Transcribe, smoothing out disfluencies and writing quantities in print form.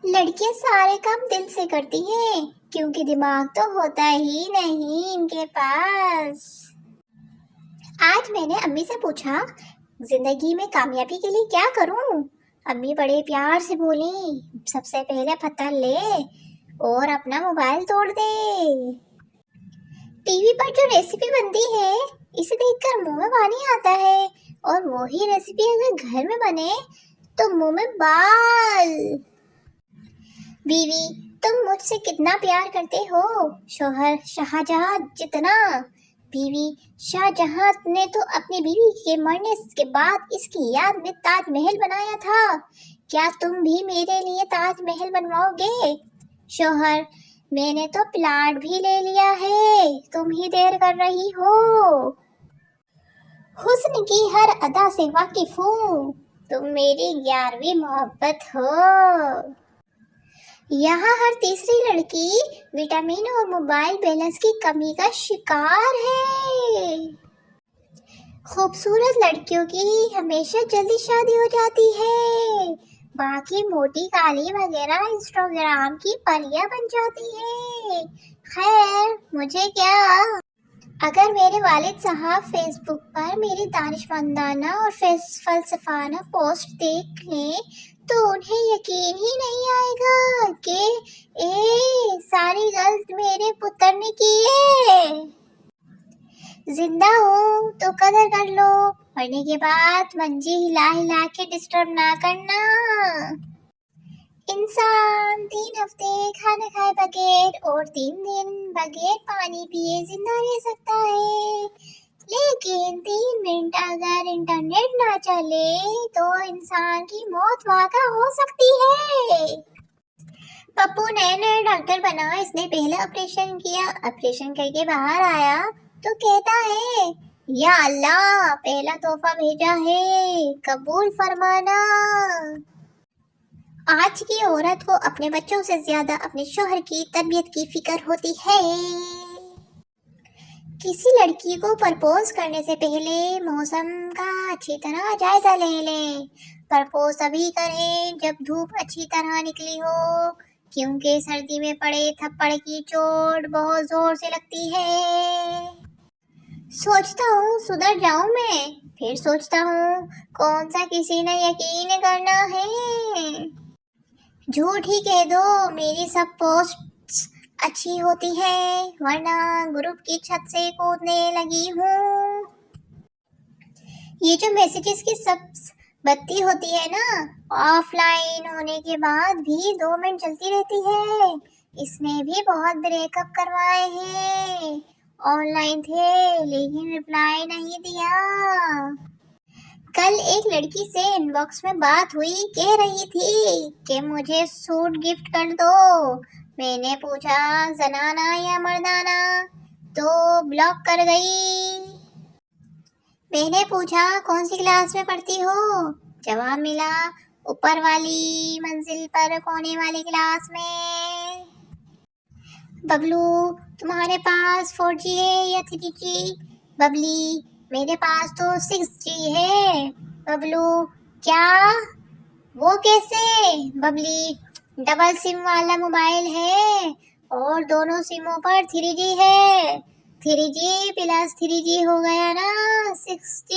لڑکیاں سارے کام دل سے کرتی ہیں کیونکہ دماغ تو ہوتا ہی نہیں ان کے پاس۔ آج میں نے امی سے پوچھا زندگی میں کامیابی کے لیے کیا کروں؟ امی بڑے پیار سے بولیں سب سے پہلے پتھر لے اور اپنا موبائل توڑ دے۔ ٹی وی پر جو ریسیپی بنتی ہے اسے دیکھ کر منہ میں پانی آتا ہے، اور وہی ریسیپی اگر گھر میں بنے تو منہ میں بال۔ بیوی تم مجھ سے کتنا پیار کرتے ہو؟ شوہر شاہجہاں جتنا۔ بیوی شاہجہاں نے تو اپنی بیوی کے مرنے کے بعد اس کی یاد میں تاج محل بنایا تھا، کیا تم بھی میرے لیے تاج محل بنواؤ گے؟ شوہر میں نے تو پلاٹ بھی لے لیا ہے، تم ہی دیر کر رہی ہو۔ حسن کی ہر ادا سے واقف ہوں، تم میری 11ویں محبت ہو۔ یہاں ہر تیسری لڑکی وٹامن اور موبائل بیلنس کی کمی کا شکار ہے۔ خوبصورت لڑکیوں کی ہمیشہ جلدی شادی ہو جاتی ہے، باقی موٹی کالی وغیرہ انسٹاگرام کی پریاں بن جاتی ہے۔ خیر مجھے کیا؟ اگر میرے والد صاحب فیس بک پر میری دانشمندانہ اور فلسفانہ پوسٹ دیکھ لیں تو انہیں یقین ہی نہیں آئے گا کہ ساری غلط میرے پتر نے کی ہے۔ زندہ ہوں تو قدر کر لو، مرنے کے بعد منجی ہلا ہلا کے ڈسٹرب نہ کرنا۔ انسان 3 ہفتے کھانا کھائے بغیر اور 3 دن بغیر پانی پیے زندہ رہ سکتا ہے، لیکن 3 منٹ اگر انٹرنیٹ نہ چلے تو انسان کی موت واقع ہو سکتی ہے۔ پپو نئے ڈاکٹر بنا، اس نے پہلا آپریشن کیا، آپریشن کر کے باہر آیا تو کہتا ہے یا اللہ پہلا تحفہ بھیجا ہے، قبول فرمانا۔ آج کی عورت کو اپنے بچوں سے زیادہ اپنے شوہر کی تربیت کی فکر ہوتی ہے۔ کسی لڑکی کو پرپوز کرنے سے پہلے موسم کا اچھی طرح جائزہ لے لیں۔ پرپوز تبھی کریں جب دھوپ اچھی طرح نکلی ہو، کیونکہ سردی میں پڑے تھپڑ کی چوٹ بہت زور سے لگتی ہے۔ سوچتا ہوں سدھر جاؤں میں، پھر سوچتا ہوں کون سا کسی نے یقین کرنا ہے۔ جھوٹ ہی کہہ دو میری سب پوسٹس اچھی ہوتی ہے، ورنہ گروپ کی چھت سے کودنے لگی ہوں۔ یہ جو میسیجز کی سب بتی ہوتی ہے نا، آف لائن ہونے کے بعد بھی 2 منٹ چلتی رہتی ہے، اس نے بھی بہت بریک اپ کروائے ہیں۔ آن لائن تھے لیکن رپلائی نہیں دیا۔ کل ایک لڑکی سے ان باکس میں بات ہوئی، کہہ رہی تھی کہ مجھے سوٹ گفٹ کر دو۔ میں نے پوچھا زنانہ یا مردانہ، تو بلاک کر گئی۔ میں نے پوچھا کون سی کلاس میں پڑھتی ہو؟ جواب ملا اوپر والی منزل پر کونے والی کلاس میں۔ ببلو تمہارے پاس 4G ہے یا 3G؟ ببلی میرے پاس تو 6G ہے۔ ببلو کیا؟ وہ کیسے؟ ببلی ڈبل سم والا موبائل ہے اور دونوں سموں پر 3G ہے، 3G + 3G ہو گیا نا 6G۔